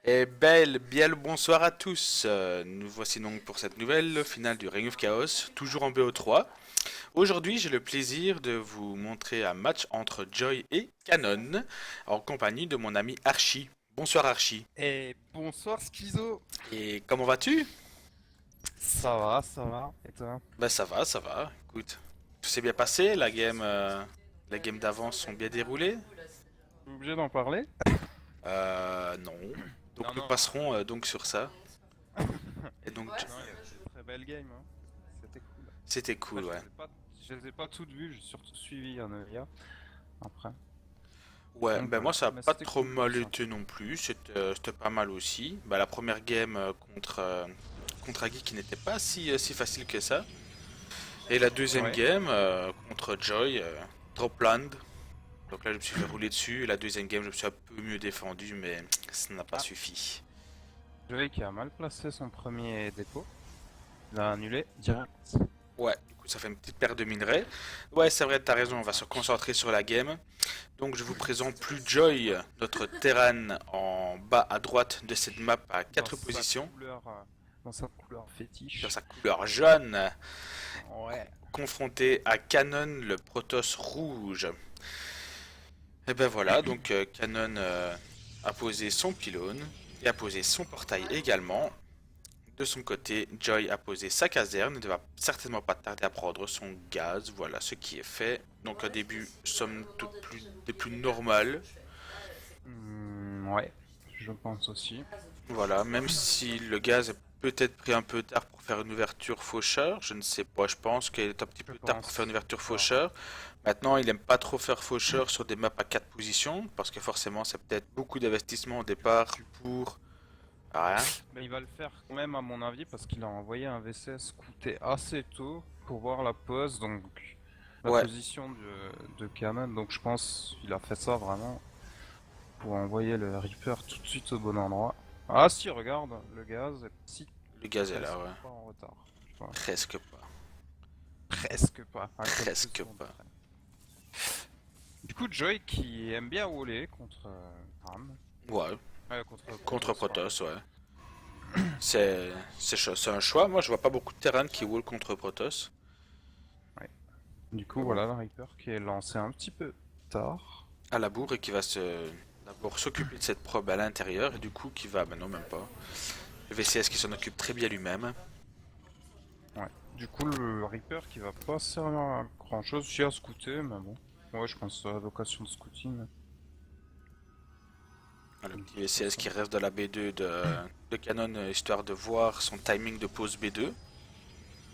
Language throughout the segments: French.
Et bien le bonsoir à tous. Nous voici donc pour cette nouvelle finale du Reign of Chaos, toujours en BO3. Aujourd'hui, j'ai le plaisir de vous montrer un match entre Joy et Canon, en compagnie de mon ami Archie. Bonsoir Archie. Et bonsoir Schizo. Et comment vas-tu? Ça va. Et toi? Ben ça va, ça va. Écoute, tout s'est bien passé, la game d'avant sont bien déroulées? Je suis obligé d'en parler? Non. Non, Donc nous non. passerons donc sur ça. Et donc Non, il y a eu de très belles games, hein. C'était cool. c'était Après, cool, ouais. je les ai pas toutes vues, j'ai surtout suivi un EVA après. Ouais, Donc ben moi voilà. ça a Mais pas c'était trop cool mal comme ça. été non plus, c'était pas mal aussi. Bah, la première game contre Agi qui n'était pas si facile que ça. Et la deuxième Ouais. game contre Joy, Dropland. Donc là je me suis fait rouler dessus. Et la deuxième game je me suis un peu mieux défendu mais ça n'a pas Ah, suffi. Joey qui a mal placé son premier dépôt. Il a annulé direct. Ouais, du coup ça fait une petite perte de minerais. Ouais c'est vrai, t'as raison, on va se Dommage. concentrer sur la game. Donc je vous présente plus Joy, notre Terran en bas à droite de cette map à Dans 4 sa positions. couleur, dans sa couleur Sur fétiche. sa couleur jaune, Ouais. confronté à Canon, le Protoss rouge. Et ben voilà, donc Canon a posé son pylône et a posé son portail également. De son côté, Joy a posé sa caserne et ne va certainement pas tarder à prendre son gaz. Voilà ce qui est fait. Donc un début, somme toute des plus normales. Ouais. Je pense aussi. Voilà, même si le gaz est peut-être pris un peu tard pour faire une ouverture faucheur, je ne sais pas, je pense qu'il est un petit Je peu tard pour faire une pense. ouverture Voilà. faucheur. Maintenant, il aime pas trop faire faucheur sur des maps à 4 positions, parce que forcément, c'est peut-être beaucoup d'investissement au départ pour rien. Mais il va le faire quand même à mon avis parce qu'il a envoyé un VCS scouter assez tôt pour voir la pose, donc la Ouais, position de Canon. Donc je pense qu'il a fait ça vraiment pour envoyer le Reaper tout de suite au bon endroit. Ah si, regarde, le gaz est si le gaz est là, presque ouais. pas en retard. Tu vois. Presque pas. Presque pas, à quelques Presque secondes pas. près. Du coup, Joy qui aime bien waller contre Ram, Ouais, contre contre Protoss, pardon. Protoss, ouais. C'est un choix. Moi, je vois pas beaucoup de terrain qui wall contre Protoss. Ouais. Du coup, Mais bon, voilà le Reaper qui est lancé un petit peu tard. à la bourre et qui va se d'abord s'occuper de cette probe à l'intérieur et du coup qui va, ben non même pas. Le VCS qui s'en occupe très bien lui-même. Ouais. Du coup, le Reaper qui va pas servir à grand chose, j'ai à scouter, mais bon. Ouais, je pense à la location de scouting. Le De petit toute VCS qui façon. reste de la B2 de Canon histoire de voir son timing de pause B2.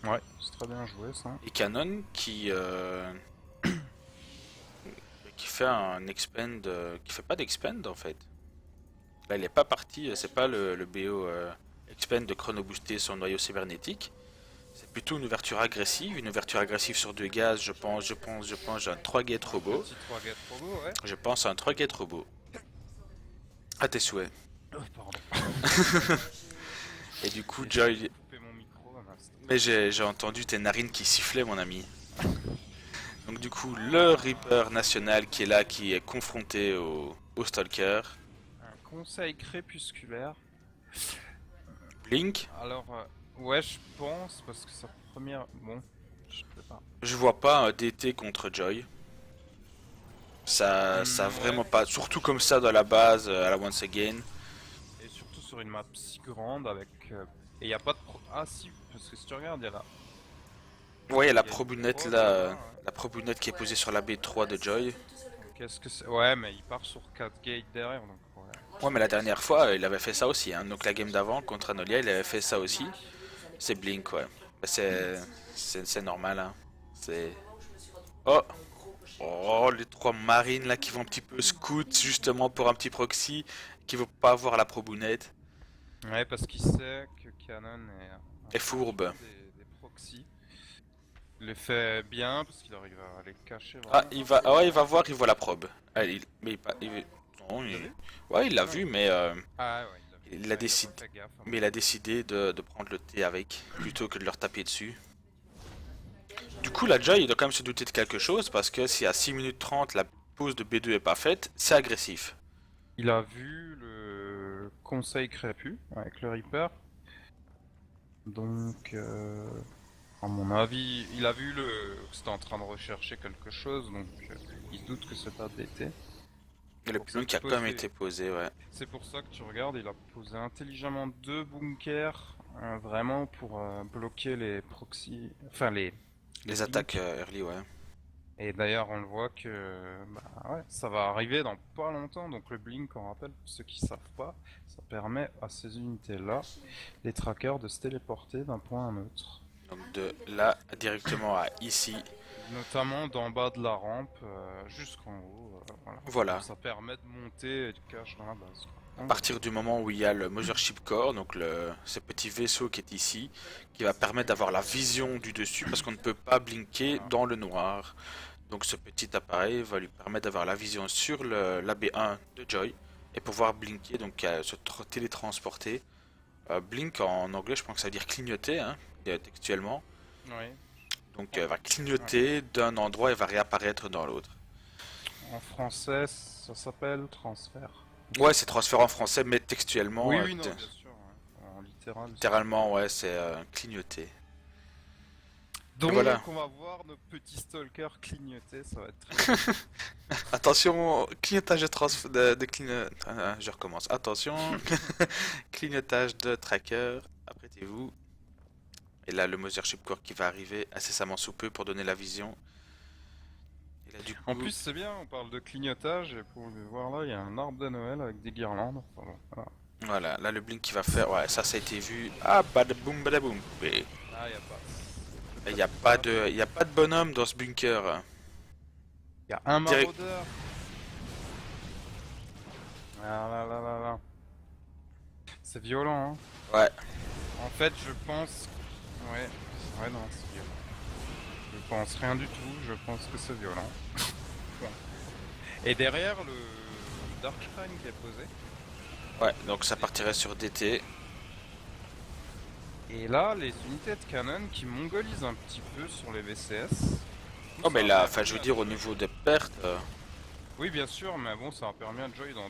Ouais, c'est très bien joué ça. Et Canon qui fait un expand, qui fait pas d'expand en fait. Là il est pas parti, c'est pas le BO expand de chrono booster son noyau cybernétique. C'est plutôt une ouverture agressive sur deux gaz, je pense, j'ai un 3 gate Un robot. petit 3 get robot, ouais. Je pense à un 3 gate robot. À tes souhaits. Oh, pardon. Et du coup, J'ai essayé de Joy. couper mon micro un instant. Mais j'ai entendu tes narines qui sifflaient, mon ami. Donc, du coup, le Reaper national qui est là, qui est confronté au Stalker. Un conseil crépusculaire. Blink. Alors, ouais, je pense, parce que sa première. Bon, je sais pas. Je vois pas un DT contre Joy. Ça Ouais. vraiment pas. Surtout comme ça dans la base, à la Once Again. Et surtout sur une map si grande avec. Et y a pas de. Ah si, parce que si tu regardes, il y a là. Ouais, il y a la Il y a une probunette probe là. là-bas, ouais. La probunette qui est posée sur la B3 de Joy. Qu'est-ce que c'est? Ouais, mais il part sur 4 gates derrière, donc ouais. Ouais, mais la dernière fois, il avait fait ça aussi. Hein. Donc, la game d'avant contre Anolia, il avait fait ça aussi. C'est Blink, ouais. Bah, c'est normal, hein. C'est... Oh! Oh, les trois marines là qui vont un petit peu scout justement pour un petit proxy, qui veut pas avoir la probounette. Ouais, parce qu'il sait que Canon est un Et fourbe. champion des proxys. Il les fait bien, parce qu'il arrive à les cacher Ah, vraiment ouais, il va parfaitement. voir, il voit la probe. Ah, mais non, T'as vu? ouais, il l'a Ah, vu, il... mais Ah ouais, il l'a vu. il a Ouais, il a pas décidé, fait gaffe à mais mon il a avis. décidé de prendre le thé avec plutôt que de leur taper dessus. Du coup, la Joy, il doit quand même se douter de quelque chose parce que si à 6 minutes 30 la pause de B2 est pas faite, c'est agressif. Il a vu le conseil Crépu avec le Reaper. Donc, à mon avis, il a vu que c'était en train de rechercher quelque chose, donc il se doute que c'est pas DT. Et le Pour ça pylône qui qu'il a pose quand même des- été posé, ouais. C'est pour ça que tu regardes, il a posé intelligemment deux bunkers, vraiment pour bloquer les proxys, enfin les Les attaques blinks. early, ouais. Et d'ailleurs, on le voit que bah ouais, ça va arriver dans pas longtemps. Donc le blink, on rappelle, pour ceux qui savent pas, ça permet à ces unités-là, les trackers, de se téléporter d'un point à un autre. Donc de là directement à ici. Notamment d'en bas de la rampe jusqu'en haut. Voilà. Voilà. Donc ça permet de monter du cache dans la base. À Donc, partir du moment où il y a le Mothership Core, donc ce petit vaisseau qui est ici, qui va permettre d'avoir la vision du dessus parce qu'on ne peut pas blinker voilà. dans le noir. Donc ce petit appareil va lui permettre d'avoir la vision sur l'AB1 de Joy et pouvoir blinker, donc télétransporter. Blink en anglais, je pense que ça veut dire clignoter, hein, textuellement. Oui. Donc va clignoter d'un endroit et va réapparaître dans l'autre. En français, ça s'appelle transfert. Ouais, c'est transféré en français, mais textuellement, Oui, oui, non, bien sûr. Ouais. En littéral. littéralement, ouais, c'est clignoter. Et Donc, voilà. on va voir nos petits stalkers clignoter, ça va être très bien. Attention, clignotage je recommence. Attention, clignotage de tracker. Apprêtez-vous. Et là, le Mothership Core qui va arriver incessamment sous peu pour donner la vision. Et là, du En coup, plus, c'est bien, on parle de clignotage, et pour le voir là, il y a un arbre de Noël avec des guirlandes. Voilà. voilà, là, le blink qui va faire. Ouais, ça a été vu. Ah, badaboum, badaboum. Et Ah, il y a pas. il n'y a pas de, il y a pas de bonhomme dans ce bunker. Il y a un Direct. maraudeur. Ah là là là là. C'est violent, hein. Ouais. En fait, je pense. Ouais, ouais, non, c'est violent. Je pense rien du tout, je pense que c'est violent. Bon. Et derrière, le Darkshrine qui est posé. Ouais, donc ça partirait sur DT. Et là, les unités de canon qui mongolisent un petit peu sur les VCS. Oh, mais Ça a là, enfin, permis je veux à dire, au Joy- niveau des pertes. Oui, bien sûr, mais bon, ça a permis à Joy d'en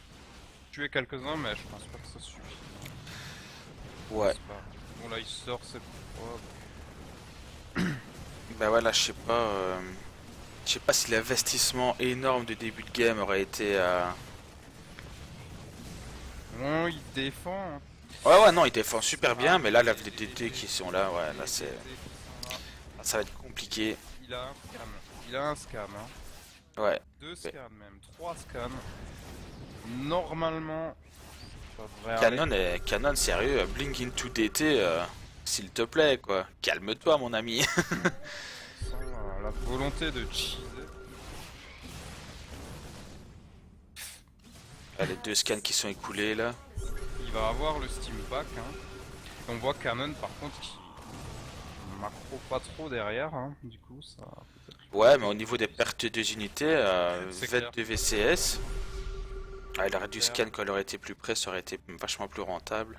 tuer quelques-uns, mais je pense pas que ça suffit. Je Ouais. pense pas. Bon, là, il sort cette fois. Ben ouais, là, je sais pas si l'investissement énorme du début de game aurait été. Bon, il défend, hein. Ouais, ouais, non, il défend super bien, Ah, mais là, les les DT DT. qui sont là, ouais, là, Les c'est. DT qui sont là. Ça va être compliqué. Il a un scan. Il a un scan, hein. Ouais. Deux Mais scans même, trois scans. Normalement, ça devrait aller. Canon, sérieux, Blink into DT, s'il te plaît, quoi. Calme-toi, mon ami. On sent la volonté de cheeser. Ah, les deux scans qui sont écoulés, là. Il va avoir le Steam Pack, hein. Et on voit Canon par contre qui macro pas trop derrière, hein. Du coup, ça peut-être. Ouais, mais au niveau des pertes des unités, C'est clair. de VCS, ah, il aurait dû Clair. scan quand il aurait été plus près, ça aurait été vachement plus rentable.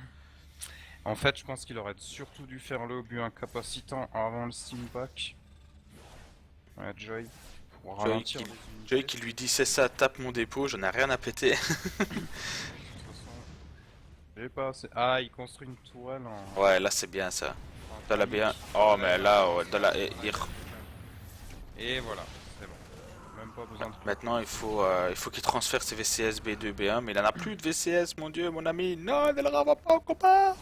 En fait, je pense qu'il aurait surtout dû faire le obus incapacitant avant le Steam Pack. Ouais, Joy. Pour Joey ralentir qui, les Joey unités. qui lui dit c'est ça, tape mon dépôt, j'en ai rien à péter. De toute façon, j'ai pas assez. Ah, il construit une tourelle en. Ouais, là c'est bien ça. Dans la Thermique. B1. Oh, Ouais, mais là, ouais, dans la. Et voilà, c'est bon. Même pas besoin de. Maintenant, il faut qu'il transfère ses VCS B2, B1, mais il en a plus de VCS, mon dieu, mon ami. Non, ne le renvoie pas au combat.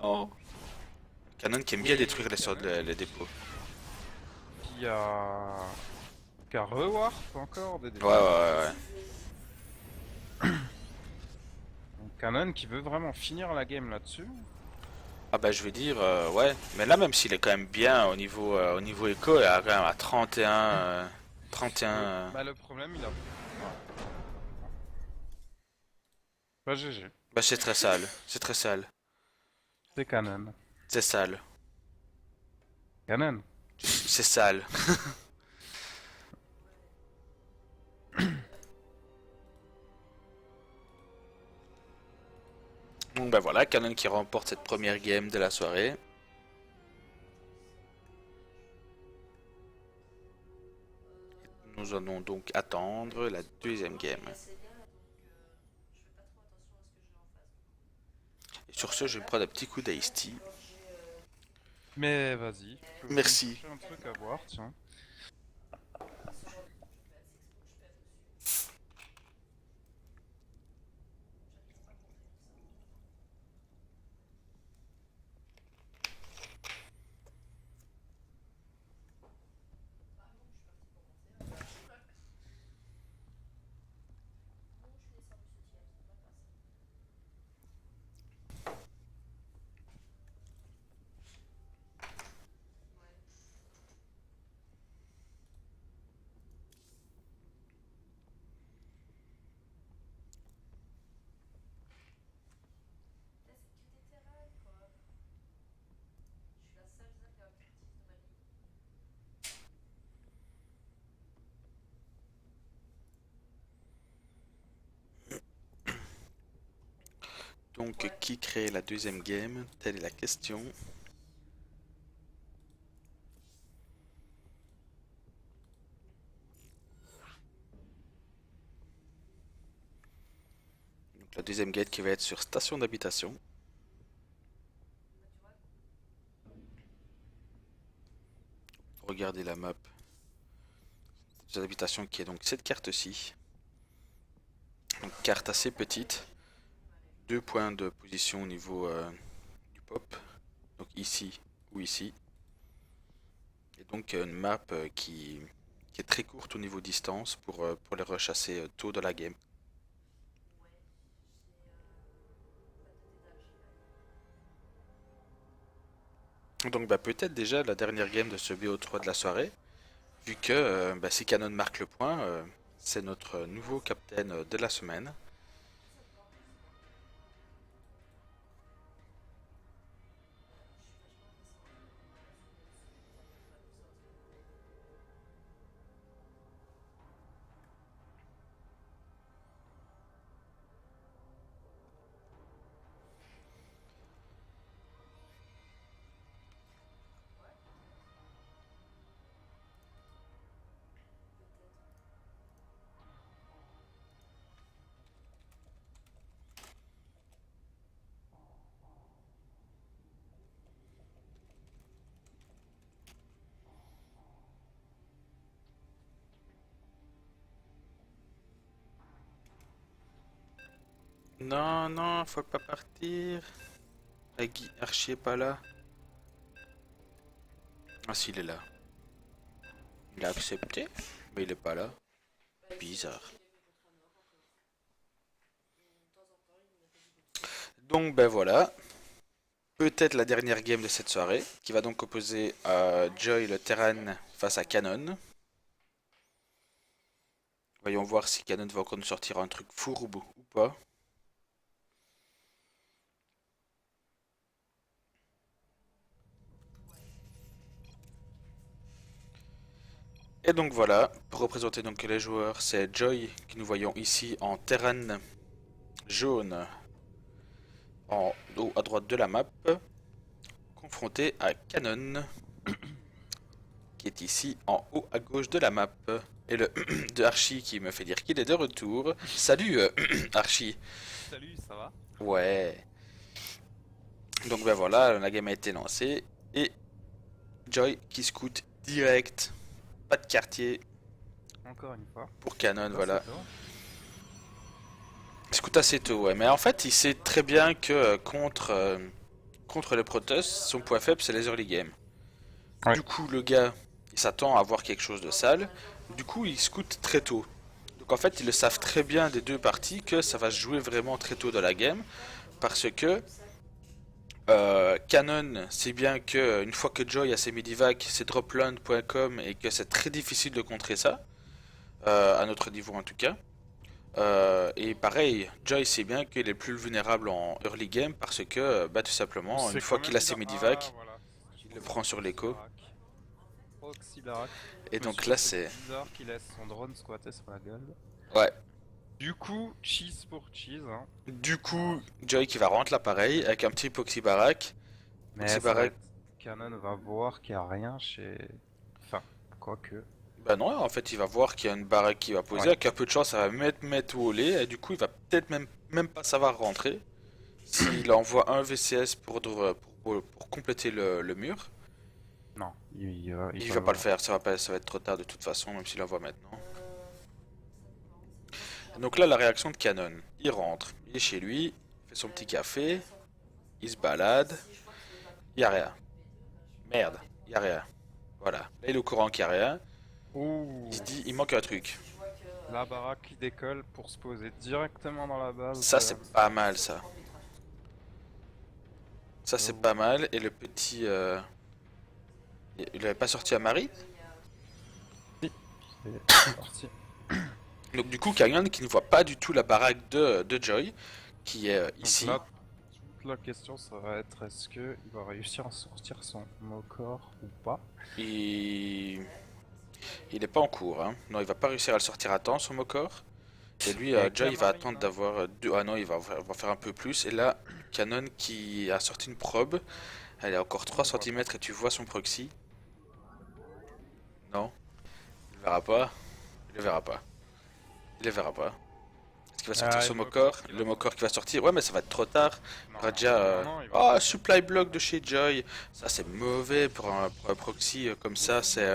Non. Canon qui aime bien Et détruire Canon les dépôts. qui a. Qui a rewarp encore des Ouais, ouais, ouais, ouais. Donc Canon qui veut vraiment finir la game là-dessus. Ah bah je vais dire, ouais. Mais là, même s'il est quand même bien au niveau écho, il est quand même à 31... 31... Bah le problème il a. Pas GG. Bah c'est très sale, c'est très sale. C'est Canon. C'est sale. Canon. C'est sale. Donc bah voilà, Canon qui remporte cette première game de la soirée. Nous allons donc attendre la deuxième game. sur ce, je vais me prendre un petit coup d'Ice Tea. Mais vas-y, je peux aussi me Merci. chercher un truc à boire, tiens. Donc, qui crée la deuxième game? Telle est la question. Donc, la deuxième game qui va être sur station d'habitation. Regardez la map. Station d'habitation qui est donc cette carte-ci. Donc, carte assez petite. 2 points de position au niveau du pop. Donc ici ou ici. Et donc une map qui est très courte au niveau distance pour les rushs assez tôt dans la game. Donc bah, peut-être déjà la dernière game de ce BO3 de la soirée, vu que bah, si Canon marque le point, c'est notre nouveau captain de la semaine. Non, non, faut pas partir. Archie est pas là. Ah si, il est là. Il a accepté, mais il est pas là. Bizarre. Donc ben voilà, peut-être la dernière game de cette soirée, qui va donc opposer Joy le Terran face à Canon. Voyons voir si Canon va encore nous sortir un truc fourbe ou pas. Et donc voilà, pour représenter donc les joueurs, c'est Joy que nous voyons ici en Terran jaune en haut à droite de la map, confronté à Canon qui est ici en haut à gauche de la map. Et le de Archie qui me fait dire qu'il est de retour. Salut Archie. Salut, ça va? Ouais. Donc ben voilà, la game a été lancée. Et Joy qui scout direct. Pas de quartier Encore une fois. pour Canon, Là, voilà. c'est tôt. Il scout assez tôt, ouais. Mais en fait, il sait très bien que contre le Protoss, son point faible c'est les early games. Ouais. Du coup, le gars, il s'attend à voir quelque chose de sale. Du coup, il scout très tôt. Donc en fait, ils le savent très bien des deux parties que ça va se jouer vraiment très tôt dans la game. Parce que Canon sait bien que une fois que Joy a ses medivacs, c'est dropland.com et que c'est très difficile de contrer ça, à notre niveau en tout cas. Et pareil, Joy sait bien qu'il est plus vulnérable en early game parce que bah, tout simplement, une C'est fois quand qu'il même a ses bizarre. Ah, medivacs, voilà. C'est ce que je il le pensais. prend sur l'écho. Oxybarak. Et Je me suis donc dit, là c'est c'est... bizarre qu'il laisse son drone squatter sur la gueule. Ouais. Du coup, cheese pour cheese, hein. Du coup, Joy qui va rentrer l'appareil avec un petit Poxy Barak. Mais Poxy ça va Barak... être. Canon va voir qu'il n'y a rien chez. Enfin, quoique. Bah non, en fait il va voir qu'il y a une baraque qui va poser, Ouais. avec un peu de chance ça va mettre au lait, et du coup il va peut-être même pas savoir rentrer. s'il envoie un VCS pour compléter le mur, Non, il va pas le faire, ça va être trop tard de toute façon, même s'il l'envoie maintenant. Donc là, la réaction de Canon. Il rentre, il est chez lui, il fait son petit café, il se balade, il y a rien. Merde, il y a rien. Voilà, là il est au courant qu'il y a rien, il Ouh, se dit, il manque un truc. la baraque qui décolle pour se poser directement dans la base Ça, de... c'est pas mal, ça. Ça, c'est Oh, pas mal, et le petit... il avait pas sorti à Marie. c'est parti. Donc du coup, Canyon qui ne voit pas du tout la baraque de Joy, qui est Donc ici. là, toute la question, ça va être est-ce que il va réussir à sortir son Mokor ou pas? Il... il est pas en cours, hein. Non, il va pas réussir à le sortir à temps, son Mokor. Et lui, Il y a Joy, il va Camarine, attendre hein. d'avoir deux... Ah non, va faire un peu plus. Et là, Canon qui a sorti une probe. Elle est encore On 3 le voit pas. centimètres et tu vois son proxy. Non, il le verra pas. Il le verra pas. Il le verra pas. Est-ce qu'il va sortir Ah, et son le Mokor Mokor? qui va Le Mokor qui sortir. va sortir. Ouais, mais ça va être trop tard. Non, Il aura déjà... non, non, il va Oh, sortir. supply block de chez Joy. Ça, c'est mauvais pour un proxy comme ça. C'est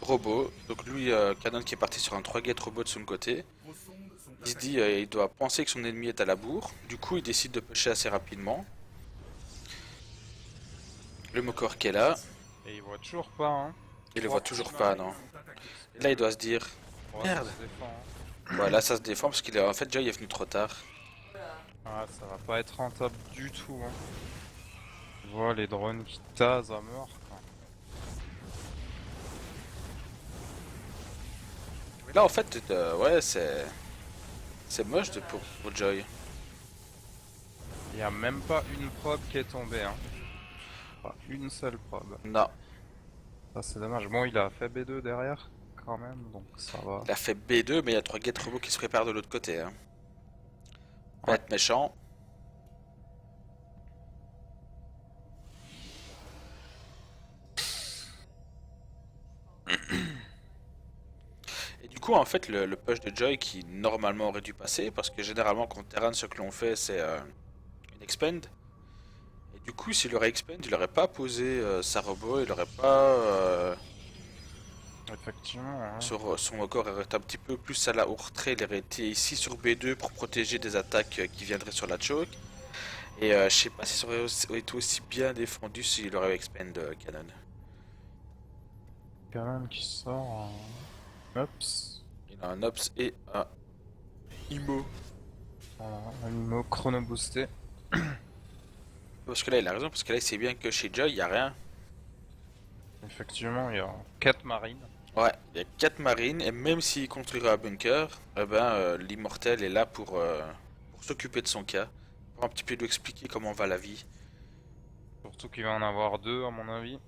robot. Donc lui, Canon qui est parti sur un 3 gate robot de son côté. Il se dit, il doit penser que son ennemi est à la bourre. Du coup, il décide de pusher assez rapidement. Le Mokor qui est là. Et il voit toujours pas, hein. Il le Trois voit petits toujours pas, marines. non. Et là, il doit se dire, Ouais, ça merde. se défend, hein. Ouais, là, ça se défend parce qu'il est en fait, Joy est venu trop tard. Ah, ça va pas être rentable du tout, hein. Tu vois les drones qui tasent à mort, quoi. Mais là, en fait, ouais, c'est moche pour Joy. Il y a même pas une probe qui est tombée, hein. Pas une seule probe. Non, Ça, c'est dommage. Bon, il a fait B2 derrière, quand même, donc ça va. il a fait B2, mais il y a 3 gate robots qui se préparent de l'autre côté. Hein. Pas Ouais. être méchant. Et du coup, en fait, le push de Joy qui normalement aurait dû passer, parce que généralement, contre Terran, ce que l'on fait, c'est une expend. Et du coup, s'il aurait expand, il aurait pas posé sa robot, il aurait pas. Effectivement, hein. Son corps aurait été un petit peu plus à la au retrait, il aurait été ici sur B2 pour protéger des attaques qui viendraient sur la choke. Et je sais pas si ça aurait été aussi bien défendu s'il aurait expand Canon. Quand même qui sort en... Ops. Il a un Ops et un Imo. Un animaux chrono boosté. Parce que là, il a raison, parce que là, il sait bien que chez Joy, il y a rien. Effectivement, il y a 4 marines. Ouais, il y a 4 marines, et même s'il construira un bunker, eh ben, l'immortel est là pour s'occuper de son cas. Pour un petit peu lui expliquer comment va la vie. Surtout qu'il va en avoir 2 à mon avis.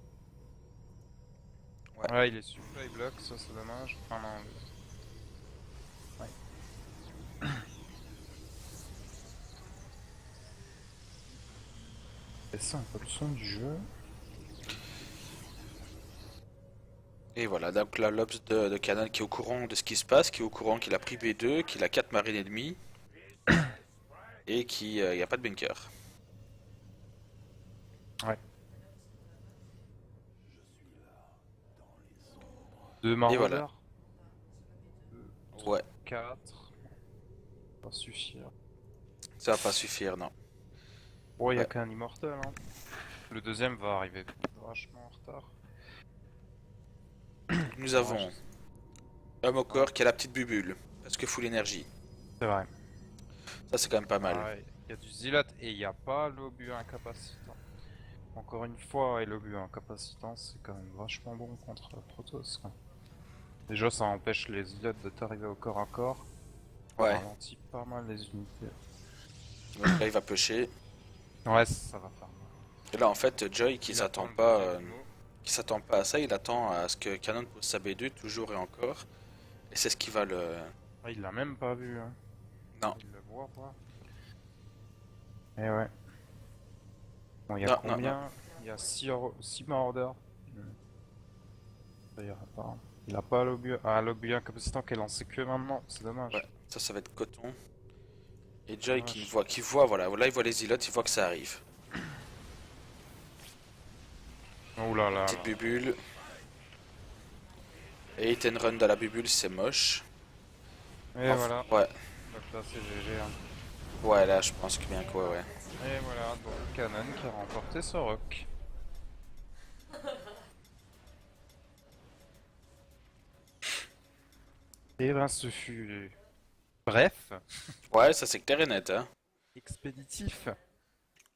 Ouais. Ouais, il est supply block, ça c'est dommage. Ah non. Ouais. Et c'est un peu le son du jeu. Et voilà, donc là, l'Obs de Canon qui est au courant de ce qui se passe, qui est au courant qu'il a pris B2, qu'il a 4 marines ennemies, et qu'il n'y a pas de bunker. Ouais. 2 Et voilà. maraudeurs. Ouais, 4. Ça va suffire. ça va pas suffire, non. Ouais, il y a Ouais. qu'un immortel, hein. Le deuxième va arriver vachement en retard. Nous Ouais, avons un Mokor qui a la petite bubule, parce que full énergie. c'est vrai. Ça, c'est quand même pas mal. Ouais, il y a du Zilat et il n'y a pas l'obus incapacitant. Encore une fois, et l'obus incapacitant, c'est quand même vachement bon contre Protoss, quoi. Déjà, ça empêche les Zilats de t'arriver au corps à corps. Ça Ouais, ralentit pas mal les unités. donc là, il va pusher. Ouais, ça va faire mal. Et là, en fait, Joy Il attend le deuxième mot. qui s'attend pas à ça, il attend à ce que Canon pose sa B2 toujours et encore. Et c'est ce qui va le... Ah, il l'a même pas vu, hein. Non, Il le voit pas. Eh ouais. Bon, il y a non, non, non. combien? Il y a 6 marauders. Ça ira pas. Il a pas l'obus. Ah, l'obus incapacitant qui est lancé que maintenant, c'est dommage. Ouais. Ça va être coton. Et Joy Vache. qui voit, voilà, là il voit les îlots, il voit que ça arrive. Oh là là Petite là. bubule. Et hit and run dans la bubule, c'est moche. Et voilà. Ouais, Donc là c'est GG. Hein. ouais, là je pense que bien quoi, ouais. Et voilà, donc Canon qui a remporté ce rock. Et ben ce fut bref, Ouais, ça c'est clair et net, hein. expéditif.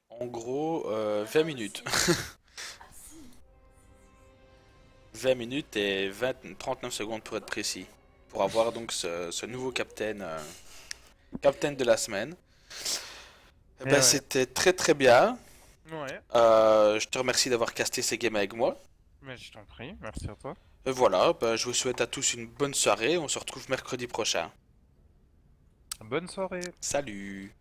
En gros, 20 minutes. 20 minutes et 39 secondes pour être précis. Pour avoir donc ce nouveau captain, captain de la semaine. Eh Et ben, ouais. c'était très très bien. Ouais, Je te remercie d'avoir casté ces games avec moi. mais je t'en prie, merci à toi. Et voilà, ben, je vous souhaite à tous une bonne soirée. On se retrouve mercredi prochain. Bonne soirée. Salut!